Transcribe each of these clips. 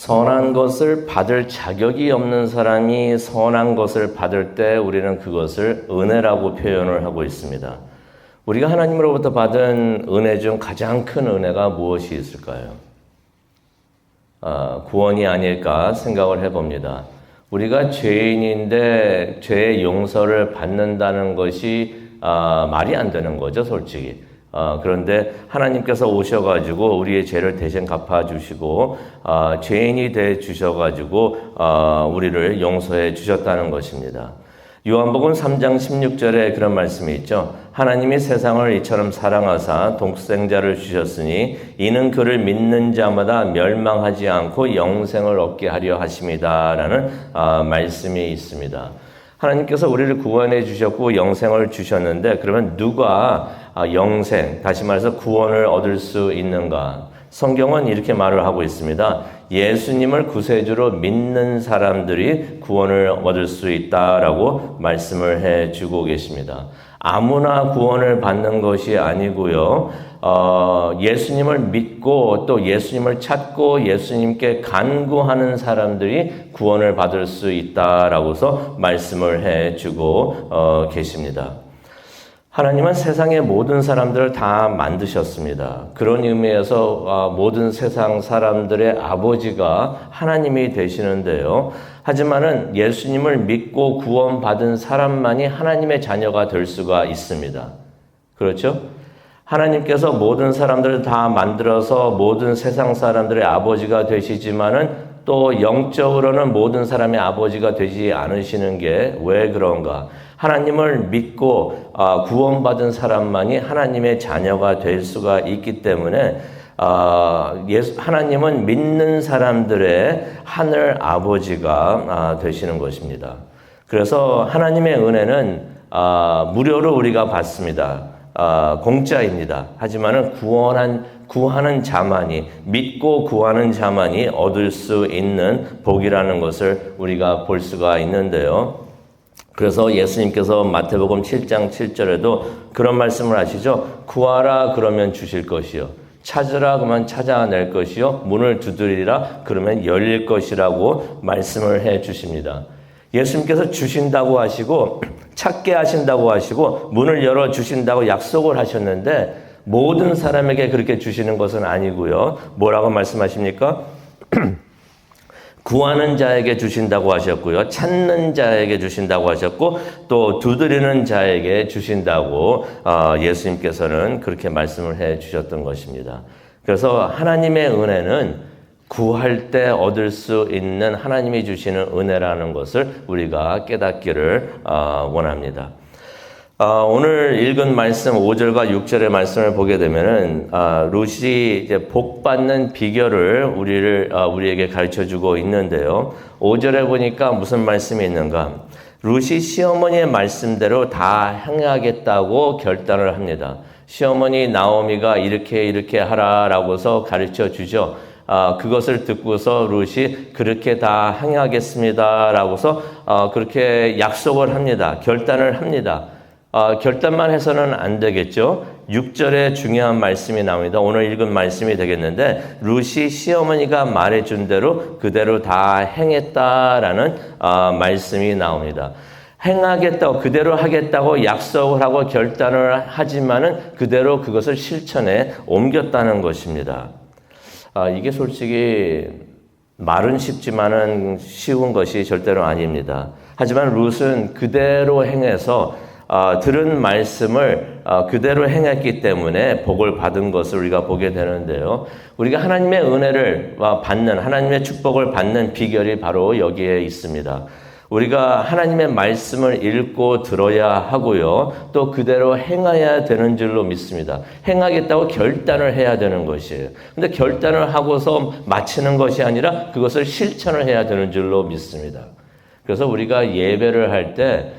선한 것을 받을 자격이 없는 사람이 선한 것을 받을 때 우리는 그것을 은혜라고 표현을 하고 있습니다. 우리가 하나님으로부터 받은 은혜 중 가장 큰 은혜가 무엇이 있을까요? 구원이 아닐까 생각을 해봅니다. 우리가 죄인인데 죄의 용서를 받는다는 것이 말이 안 되는 거죠, 솔직히. 그런데 하나님께서 오셔가지고 우리의 죄를 대신 갚아주시고 죄인이 돼 주셔가지고 우리를 용서해 주셨다는 것입니다. 요한복음 3장 16절에 그런 말씀이 있죠. 하나님이 세상을 이처럼 사랑하사 독생자를 주셨으니 이는 그를 믿는 자마다 멸망하지 않고 영생을 얻게 하려 하심이다 라는 말씀이 있습니다. 하나님께서 우리를 구원해 주셨고 영생을 주셨는데 그러면 누가 영생, 다시 말해서 구원을 얻을 수 있는가? 성경은 이렇게 말을 하고 있습니다. 예수님을 구세주로 믿는 사람들이 구원을 얻을 수 있다라고 말씀을 해주고 계십니다. 아무나 구원을 받는 것이 아니고요. 예수님을 믿고 또 예수님을 찾고 예수님께 간구하는 사람들이 구원을 받을 수 있다라고서 말씀을 해주고 계십니다. 하나님은 세상의 모든 사람들을 다 만드셨습니다. 그런 의미에서 모든 세상 사람들의 아버지가 하나님이 되시는데요. 하지만은 예수님을 믿고 구원받은 사람만이 하나님의 자녀가 될 수가 있습니다. 그렇죠? 하나님께서 모든 사람들을 다 만들어서 모든 세상 사람들의 아버지가 되시지만은 또 영적으로는 모든 사람의 아버지가 되지 않으시는 게 왜 그런가? 하나님을 믿고 구원받은 사람만이 하나님의 자녀가 될 수가 있기 때문에 하나님은 믿는 사람들의 하늘 아버지가 되시는 것입니다. 그래서 하나님의 은혜는 무료로 우리가 받습니다. 공짜입니다. 하지만은 구하는 자만이, 믿고 구하는 자만이 얻을 수 있는 복이라는 것을 우리가 볼 수가 있는데요. 그래서 예수님께서 마태복음 7장 7절에도 그런 말씀을 하시죠. 구하라 그러면 주실 것이요. 찾으라 그러면 찾아낼 것이요. 문을 두드리라 그러면 열릴 것이라고 말씀을 해 주십니다. 예수님께서 주신다고 하시고 찾게 하신다고 하시고 문을 열어 주신다고 약속을 하셨는데 모든 사람에게 그렇게 주시는 것은 아니고요. 뭐라고 말씀하십니까? 구하는 자에게 주신다고 하셨고요. 찾는 자에게 주신다고 하셨고 또 두드리는 자에게 주신다고 예수님께서는 그렇게 말씀을 해 주셨던 것입니다. 그래서 하나님의 은혜는 구할 때 얻을 수 있는 하나님이 주시는 은혜라는 것을 우리가 깨닫기를 원합니다. 오늘 읽은 말씀 5절과 6절의 말씀을 보게 되면은 룻이 이제 복 받는 비결을 우리에게 가르쳐 주고 있는데요. 5절에 보니까 무슨 말씀이 있는가? 룻이 시어머니의 말씀대로 다 행하겠다고 결단을 합니다. 시어머니 나오미가 이렇게 하라라고서 가르쳐 주죠. 그것을 듣고서 룻이 그렇게 다 행하겠습니다라고서 그렇게 약속을 합니다. 결단을 합니다. 결단만 해서는 안 되겠죠. 6절에 중요한 말씀이 나옵니다. 오늘 읽은 말씀이 되겠는데 룻이 시어머니가 말해준 대로 그대로 다 행했다라는 말씀이 나옵니다. 행하겠다고 그대로 하겠다고 약속을 하고 결단을 하지만은 그대로 그것을 실천에 옮겼다는 것입니다. 이게 솔직히 말은 쉽지만은 쉬운 것이 절대로 아닙니다. 하지만 룻은 그대로 행해서 들은 말씀을 그대로 행했기 때문에 복을 받은 것을 우리가 보게 되는데요. 우리가 하나님의 은혜를 받는, 하나님의 축복을 받는 비결이 바로 여기에 있습니다. 우리가 하나님의 말씀을 읽고 들어야 하고요. 또 그대로 행해야 되는 줄로 믿습니다. 행하겠다고 결단을 해야 되는 것이에요. 근데 결단을 하고서 마치는 것이 아니라 그것을 실천을 해야 되는 줄로 믿습니다. 그래서 우리가 예배를 할 때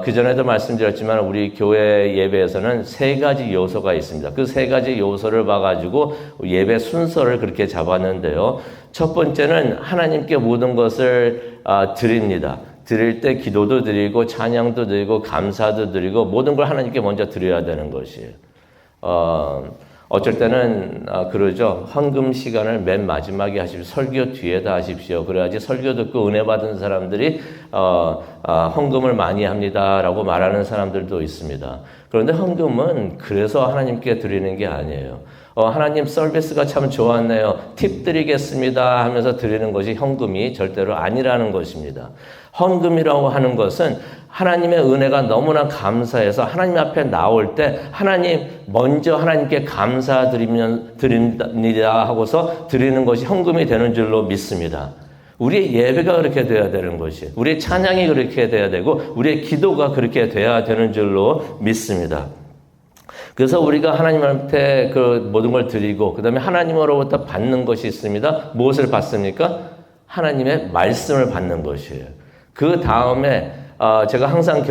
그전에도 말씀드렸지만 우리 교회 예배에서는 세 가지 요소가 있습니다. 그 세 가지 요소를 봐가지고 예배 순서를 그렇게 잡았는데요. 첫 번째는 하나님께 모든 것을 드립니다. 드릴 때 기도도 드리고 찬양도 드리고 감사도 드리고 모든 걸 하나님께 먼저 드려야 되는 것이에요. 어쩔 때는 그러죠. 헌금 시간을 맨 마지막에 하십시오. 설교 뒤에다 하십시오. 그래야지 설교 듣고 은혜 받은 사람들이 헌금을 많이 합니다라고 말하는 사람들도 있습니다. 그런데 헌금은 그래서 하나님께 드리는 게 아니에요. 하나님 서비스가 참 좋았네요. 팁 드리겠습니다 하면서 드리는 것이 헌금이 절대로 아니라는 것입니다. 헌금이라고 하는 것은 하나님의 은혜가 너무나 감사해서 하나님 앞에 나올 때 하나님 먼저 하나님께 감사드립니다 하고서 드리는 것이 헌금이 되는 줄로 믿습니다. 우리의 예배가 그렇게 돼야 되는 것이, 우리의 찬양이 그렇게 돼야 되고 우리의 기도가 그렇게 돼야 되는 줄로 믿습니다. 그래서 우리가 하나님한테 그 모든 걸 드리고 그 다음에 하나님으로부터 받는 것이 있습니다. 무엇을 받습니까? 하나님의 말씀을 받는 것이에요. 그 다음에 제가 항상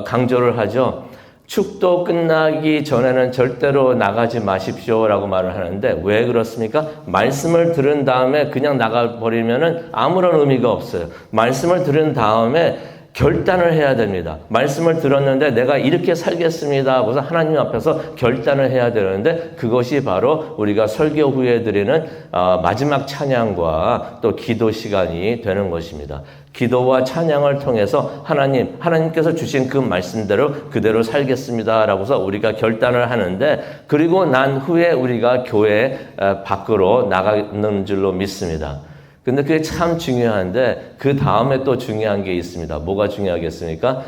강조를 하죠. 축도 끝나기 전에는 절대로 나가지 마십시오라고 말을 하는데 왜 그렇습니까? 말씀을 들은 다음에 그냥 나가버리면은 아무런 의미가 없어요. 말씀을 들은 다음에 결단을 해야 됩니다. 말씀을 들었는데 내가 이렇게 살겠습니다 하고서 하나님 앞에서 결단을 해야 되는데 그것이 바로 우리가 설교 후에 드리는 마지막 찬양과 또 기도 시간이 되는 것입니다. 기도와 찬양을 통해서 하나님께서 주신 그 말씀대로 그대로 살겠습니다 라고서 우리가 결단을 하는데 그리고 난 후에 우리가 교회 밖으로 나가는 줄로 믿습니다. 근데 그게 참 중요한데 그 다음에 또 중요한 게 있습니다. 뭐가 중요하겠습니까?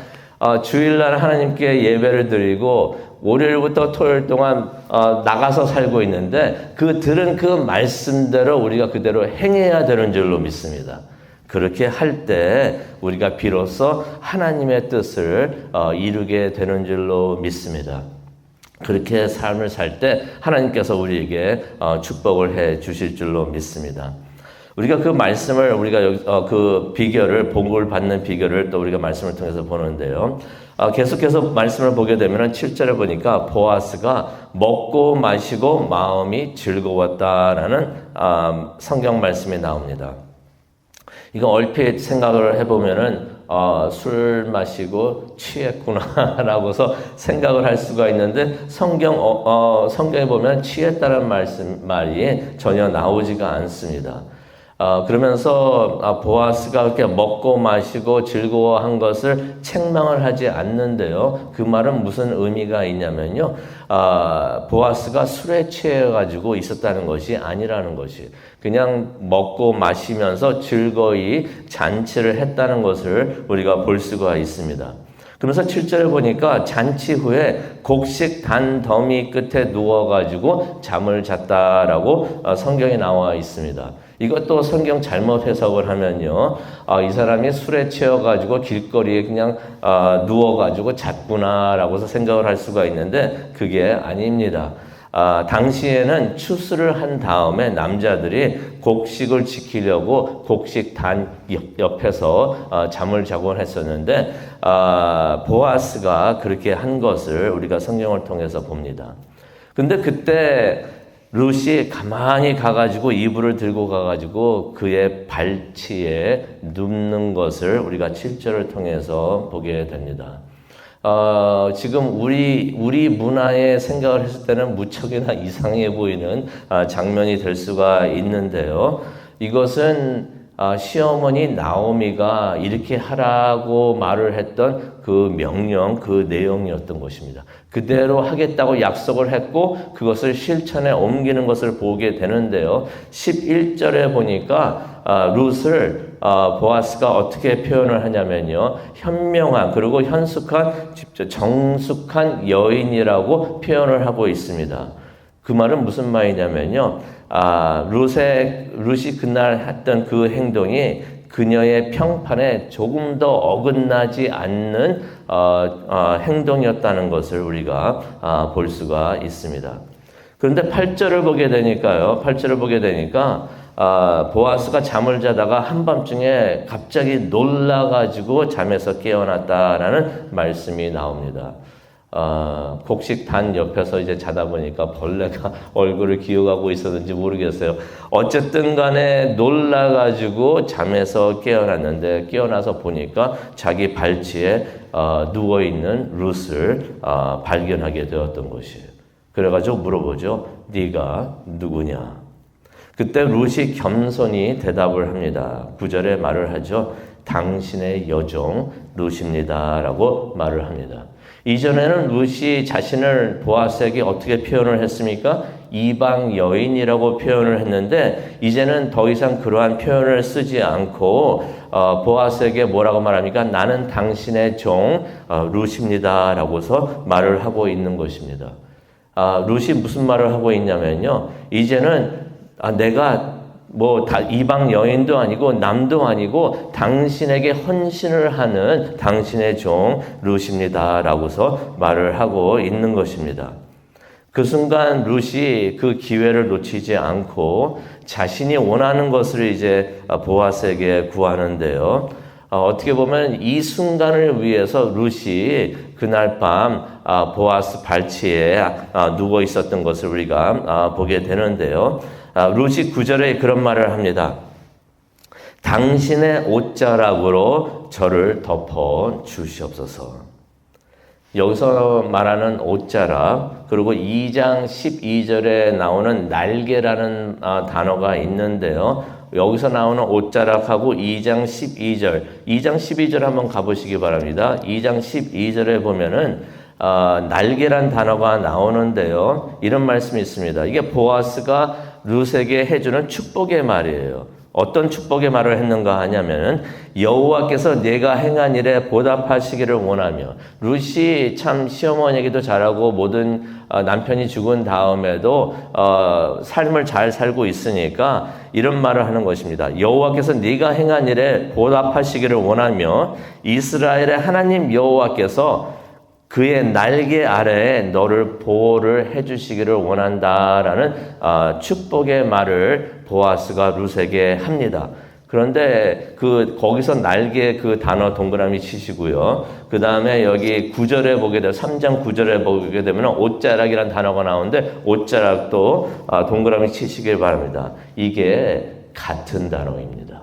주일날 하나님께 예배를 드리고 월요일부터 토요일 동안 나가서 살고 있는데 들은 그 말씀대로 우리가 그대로 행해야 되는 줄로 믿습니다. 그렇게 할 때 우리가 비로소 하나님의 뜻을 이루게 되는 줄로 믿습니다. 그렇게 삶을 살 때 하나님께서 우리에게 축복을 해 주실 줄로 믿습니다. 우리가 그 말씀을 우리가 여기 그 비결을 복을 받는 비결을 또 우리가 말씀을 통해서 보는데요. 계속해서 말씀을 보게 되면은 7절에 보니까 보아스가 먹고 마시고 마음이 즐거웠다라는 성경 말씀이 나옵니다. 이거 얼핏 생각을 해보면은 술 마시고 취했구나라고서 생각을 할 수가 있는데 성경에 보면 취했다는 말이 전혀 나오지가 않습니다. 그러면서 보아스가 그렇게 먹고 마시고 즐거워한 것을 책망을 하지 않는데요. 그 말은 무슨 의미가 있냐면요. 보아스가 술에 취해가지고 있었다는 것이 아니라는 것이 그냥 먹고 마시면서 즐거이 잔치를 했다는 것을 우리가 볼 수가 있습니다. 그러면서 7절에 보니까 잔치 후에 곡식 단 더미 끝에 누워가지고 잠을 잤다라고 성경에 나와 있습니다. 이것도 성경 잘못 해석을 하면요. 이 사람이 술에 취해가지고 길거리에 그냥 누워가지고 잤구나라고서 생각을 할 수가 있는데 그게 아닙니다. 당시에는 추수를 한 다음에 남자들이 곡식을 지키려고 곡식 단 옆에서 잠을 자곤 했었는데 보아스가 그렇게 한 것을 우리가 성경을 통해서 봅니다. 근데 그때 룻이 가만히 가가지고 이불을 들고 가가지고 그의 발치에 눕는 것을 우리가 7절을 통해서 보게 됩니다. 지금 우리 문화의 생각을 했을 때는 무척이나 이상해 보이는 장면이 될 수가 있는데요. 이것은 시어머니 나오미가 이렇게 하라고 말을 했던 그 명령, 그 내용이었던 것입니다. 그대로 하겠다고 약속을 했고 그것을 실천에 옮기는 것을 보게 되는데요. 11절에 보니까 룻을 보아스가 어떻게 표현을 하냐면요. 현명한 그리고 현숙한 정숙한 여인이라고 표현을 하고 있습니다. 그 말은 무슨 말이냐면요. 룻이 그날 했던 그 행동이 그녀의 평판에 조금 더 어긋나지 않는 행동이었다는 것을 우리가 볼 수가 있습니다. 그런데 8절을 보게 되니까 보아스가 잠을 자다가 한밤중에 갑자기 놀라가지고 잠에서 깨어났다라는 말씀이 나옵니다. 곡식 단 옆에서 이제 자다 보니까 벌레가 얼굴을 기어가고 있었는지 모르겠어요. 어쨌든 간에 놀라가지고 잠에서 깨어났는데 깨어나서 보니까 자기 발치에 누워있는 룻을 발견하게 되었던 것이에요. 그래가지고 물어보죠. 네가 누구냐? 그때 룻이 겸손히 대답을 합니다. 9절에 말을 하죠. 당신의 여종 룻입니다 라고 말을 합니다. 이전에는 룻이 자신을 보아스에게 어떻게 표현을 했습니까? 이방 여인이라고 표현을 했는데 이제는 더 이상 그러한 표현을 쓰지 않고 보아스에게 뭐라고 말합니까? 나는 당신의 종 룻입니다 라고서 말을 하고 있는 것입니다. 룻이 무슨 말을 하고 있냐면요. 이제는 내가 다 이방 여인도 아니고 남도 아니고 당신에게 헌신을 하는 당신의 종 룻입니다 라고서 말을 하고 있는 것입니다. 그 순간 룻이 그 기회를 놓치지 않고 자신이 원하는 것을 이제 보아스에게 구하는데요. 어떻게 보면 이 순간을 위해서 룻이 그날 밤 보아스 발치에 누워 있었던 것을 우리가 보게 되는데요. 룻이 9절에 그런 말을 합니다. 당신의 옷자락으로 저를 덮어 주시옵소서. 여기서 말하는 옷자락, 그리고 2장 12절에 나오는 날개라는 단어가 있는데요. 여기서 나오는 옷자락하고 2장 12절, 2장 12절 한번 가보시기 바랍니다. 2장 12절에 보면은 날개란 단어가 나오는데요. 이런 말씀이 있습니다. 이게 보아스가 룻에게 해주는 축복의 말이에요. 어떤 축복의 말을 했는가 하냐면은 여호와께서 내가 행한 일에 보답하시기를 원하며, 룻이 참 시어머니에게도 잘하고 모든 남편이 죽은 다음에도 삶을 잘 살고 있으니까 이런 말을 하는 것입니다. 여호와께서 네가 행한 일에 보답하시기를 원하며 이스라엘의 하나님 여호와께서 그의 날개 아래에 너를 보호를 해주시기를 원한다라는 축복의 말을 보아스가 룻에게 합니다. 그런데 거기서 날개 그 단어 동그라미 치시고요. 그 다음에 여기 9절에 보게 되면 3장 9절에 보게 되면 옷자락이라는 단어가 나오는데 옷자락도 동그라미 치시길 바랍니다. 이게 같은 단어입니다.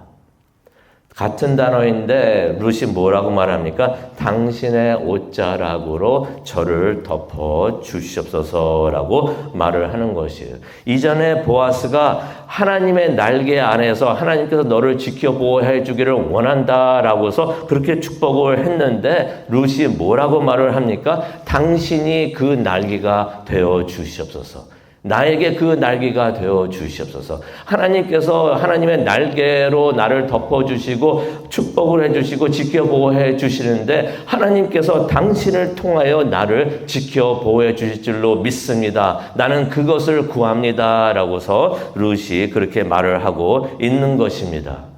같은 단어인데 룻이 뭐라고 말합니까? 당신의 옷자락으로 저를 덮어 주시옵소서라고 말을 하는 것이에요. 이전에 보아스가 하나님의 날개 안에서 하나님께서 너를 지켜 보호해 주기를 원한다라고서 그렇게 축복을 했는데 룻이 뭐라고 말을 합니까? 당신이 그 날개가 되어 주시옵소서. 나에게 그 날개가 되어 주시옵소서. 하나님께서 하나님의 날개로 나를 덮어주시고 축복을 해주시고 지켜보호해 주시는데 하나님께서 당신을 통하여 나를 지켜보호해 주실 줄로 믿습니다. 나는 그것을 구합니다 라고서 룻이 그렇게 말을 하고 있는 것입니다.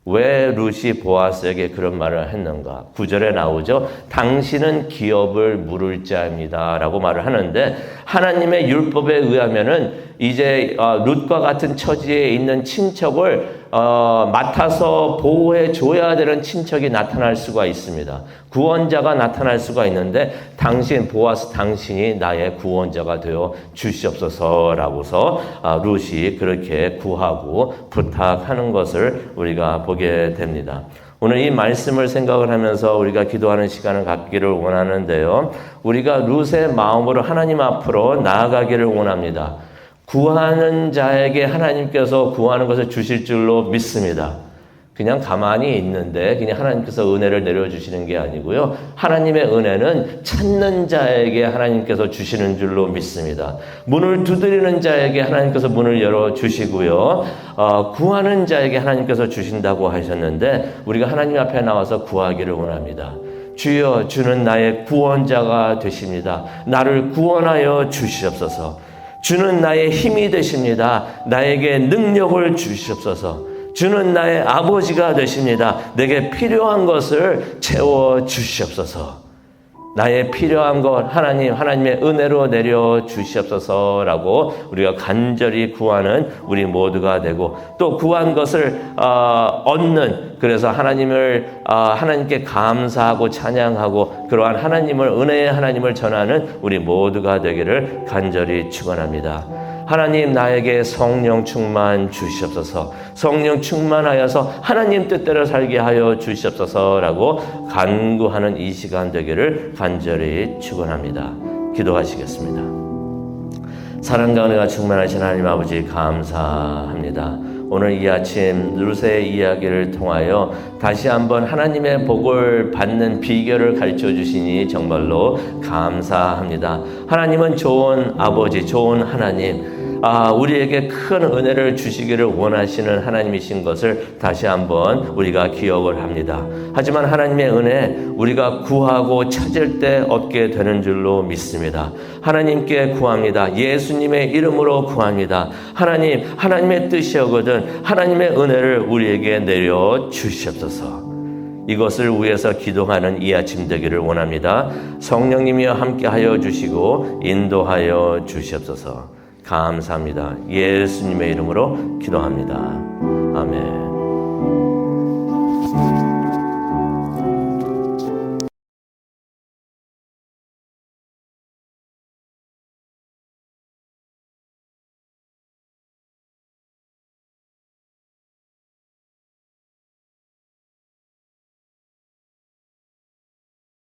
왜 룻이 보아스에게 그런 말을 했는가? 9절에 나오죠. 당신은 기업을 물을 자입니다 라고 말을 하는데, 하나님의 율법에 의하면은 이제 룻과 같은 처지에 있는 친척을 맡아서 보호해 줘야 되는 친척이 나타날 수가 있습니다. 구원자가 나타날 수가 있는데 보아스 당신이 나의 구원자가 되어 주시옵소서라고서 룻이 그렇게 구하고 부탁하는 것을 우리가 보게 됩니다. 오늘 이 말씀을 생각을 하면서 우리가 기도하는 시간을 갖기를 원하는데요. 우리가 룻의 마음으로 하나님 앞으로 나아가기를 원합니다. 구하는 자에게 하나님께서 구하는 것을 주실 줄로 믿습니다. 그냥 가만히 있는데 그냥 하나님께서 은혜를 내려주시는 게 아니고요. 하나님의 은혜는 찾는 자에게 하나님께서 주시는 줄로 믿습니다. 문을 두드리는 자에게 하나님께서 문을 열어주시고요. 구하는 자에게 하나님께서 주신다고 하셨는데 우리가 하나님 앞에 나와서 구하기를 원합니다. 주여, 주는 나의 구원자가 되십니다. 나를 구원하여 주시옵소서. 주는 나의 힘이 되십니다. 나에게 능력을 주시옵소서. 주는 나의 아버지가 되십니다. 내게 필요한 것을 채워 주시옵소서. 나의 필요한 것 하나님의 은혜로 내려 주시옵소서라고 우리가 간절히 구하는 우리 모두가 되고, 또 구한 것을 얻는, 그래서 하나님께 감사하고 찬양하고 그러한 은혜의 하나님을 전하는 우리 모두가 되기를 간절히 축원합니다. 하나님, 나에게 성령 충만 주시옵소서. 성령 충만하여서 하나님 뜻대로 살게 하여 주시옵소서라고 간구하는 이 시간 되기를 간절히 축원합니다. 기도하시겠습니다. 사랑과 은혜가 충만하신 하나님 아버지 감사합니다. 오늘 이 아침 룻의 이야기를 통하여 다시 한번 하나님의 복을 받는 비결을 가르쳐 주시니 정말로 감사합니다. 하나님은 좋은 아버지, 좋은 하나님, 우리에게 큰 은혜를 주시기를 원하시는 하나님이신 것을 다시 한번 우리가 기억을 합니다. 하지만 하나님의 은혜 우리가 구하고 찾을 때 얻게 되는 줄로 믿습니다. 하나님께 구합니다. 예수님의 이름으로 구합니다. 하나님, 하나님의 뜻이었거든 하나님의 은혜를 우리에게 내려 주시옵소서. 이것을 위해서 기도하는 이 아침 되기를 원합니다. 성령님이여 함께하여 주시고 인도하여 주시옵소서. 감사합니다. 예수님의 이름으로 기도합니다. 아멘.